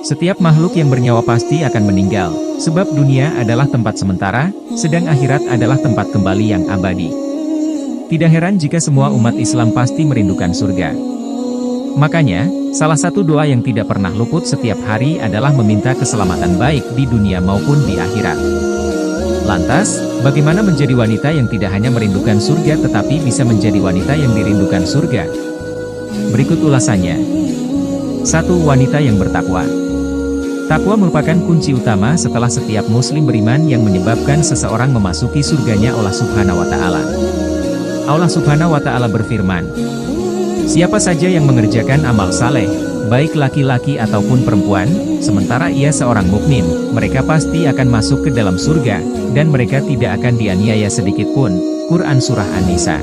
Setiap makhluk yang bernyawa pasti akan meninggal, sebab dunia adalah tempat sementara, sedang akhirat adalah tempat kembali yang abadi. Tidak heran jika semua umat Islam pasti merindukan surga. Makanya, salah satu doa yang tidak pernah luput setiap hari adalah meminta keselamatan baik di dunia maupun di akhirat. Lantas, bagaimana menjadi wanita yang tidak hanya merindukan surga tetapi bisa menjadi wanita yang dirindukan surga? Berikut ulasannya. 1. Wanita yang bertakwa. Takwa merupakan kunci utama setelah setiap muslim beriman yang menyebabkan seseorang memasuki surganya Allah Subhanahu wa Ta'ala. Allah Subhanahu wa Ta'ala berfirman, "Siapa saja yang mengerjakan amal saleh, baik laki-laki ataupun perempuan, sementara ia seorang mukmin, mereka pasti akan masuk ke dalam surga, dan mereka tidak akan dianiaya sedikit pun." Quran Surah An-Nisa.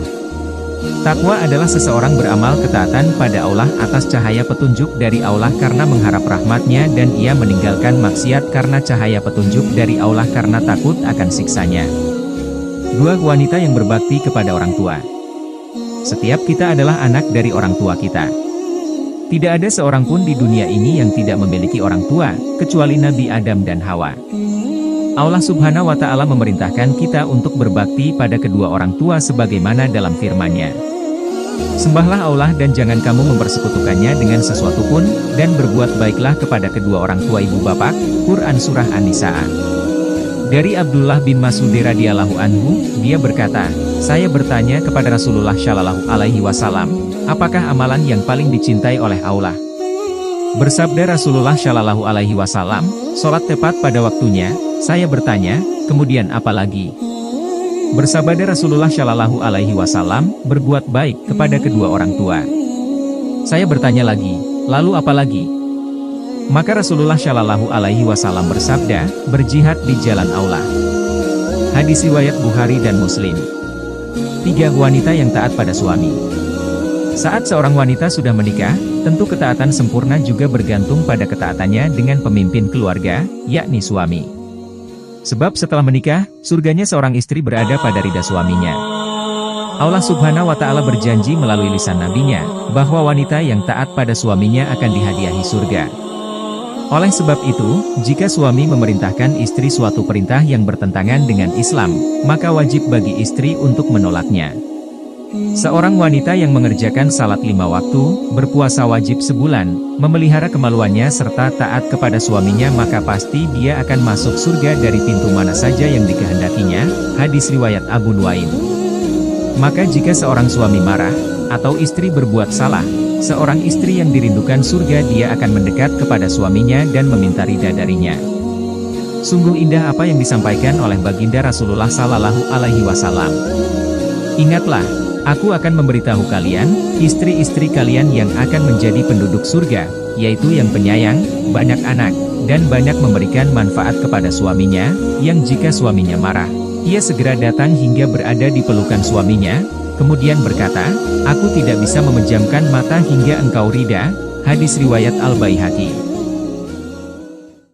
Takwa adalah seseorang beramal ketaatan pada Allah atas cahaya petunjuk dari Allah karena mengharap rahmat-Nya dan ia meninggalkan maksiat karena cahaya petunjuk dari Allah karena takut akan siksanya. 2. Wanita yang berbakti kepada orang tua. Setiap kita adalah anak dari orang tua kita. Tidak ada seorang pun di dunia ini yang tidak memiliki orang tua, kecuali Nabi Adam dan Hawa. Allah Subhanahu wa Ta'ala memerintahkan kita untuk berbakti pada kedua orang tua sebagaimana dalam firman-Nya. Sembahlah Allah dan jangan kamu mempersekutukannya dengan sesuatu pun, dan berbuat baiklah kepada kedua orang tua ibu bapak. Quran Surah An-Nisa. Dari Abdullah bin Mas'ud radhiyallahu anhu, dia berkata, "Saya bertanya kepada Rasulullah Shallallahu alaihi wasallam, apakah amalan yang paling dicintai oleh Allah?" Bersabda Rasulullah Shallallahu alaihi wasallam, "Salat tepat pada waktunya." Saya bertanya, "Kemudian apa lagi?" Bersabda Rasulullah Shallallahu alaihi wasallam, "Berbuat baik kepada kedua orang tua." Saya bertanya lagi, "Lalu apa lagi?" Maka Rasulullah Shallallahu alaihi wasallam bersabda, "Berjihad di jalan Allah." Hadis riwayat Bukhari dan Muslim. 3. Wanita yang taat pada suami. Saat seorang wanita sudah menikah, tentu ketaatan sempurna juga bergantung pada ketaatannya dengan pemimpin keluarga, yakni suami. Sebab setelah menikah, surganya seorang istri berada pada ridha suaminya. Allah Subhanahu wa Ta'ala berjanji melalui lisan nabinya, bahwa wanita yang taat pada suaminya akan dihadiahi surga. Oleh sebab itu, jika suami memerintahkan istri suatu perintah yang bertentangan dengan Islam, maka wajib bagi istri untuk menolaknya. Seorang wanita yang mengerjakan salat 5 waktu, berpuasa wajib sebulan, memelihara kemaluannya serta taat kepada suaminya maka pasti dia akan masuk surga dari pintu mana saja yang dikehendakinya. Hadis riwayat Abu Nuaim. Maka jika seorang suami marah, atau istri berbuat salah, seorang istri yang dirindukan surga dia akan mendekat kepada suaminya dan meminta ridha darinya. Sungguh indah apa yang disampaikan oleh baginda Rasulullah Sallallahu Alaihi Wasallam. Ingatlah, aku akan memberitahu kalian, istri-istri kalian yang akan menjadi penduduk surga, yaitu yang penyayang, banyak anak, dan banyak memberikan manfaat kepada suaminya, yang jika suaminya marah, ia segera datang hingga berada di pelukan suaminya, kemudian berkata, "Aku tidak bisa memejamkan mata hingga engkau ridha." Hadis riwayat Al-Baihaqi.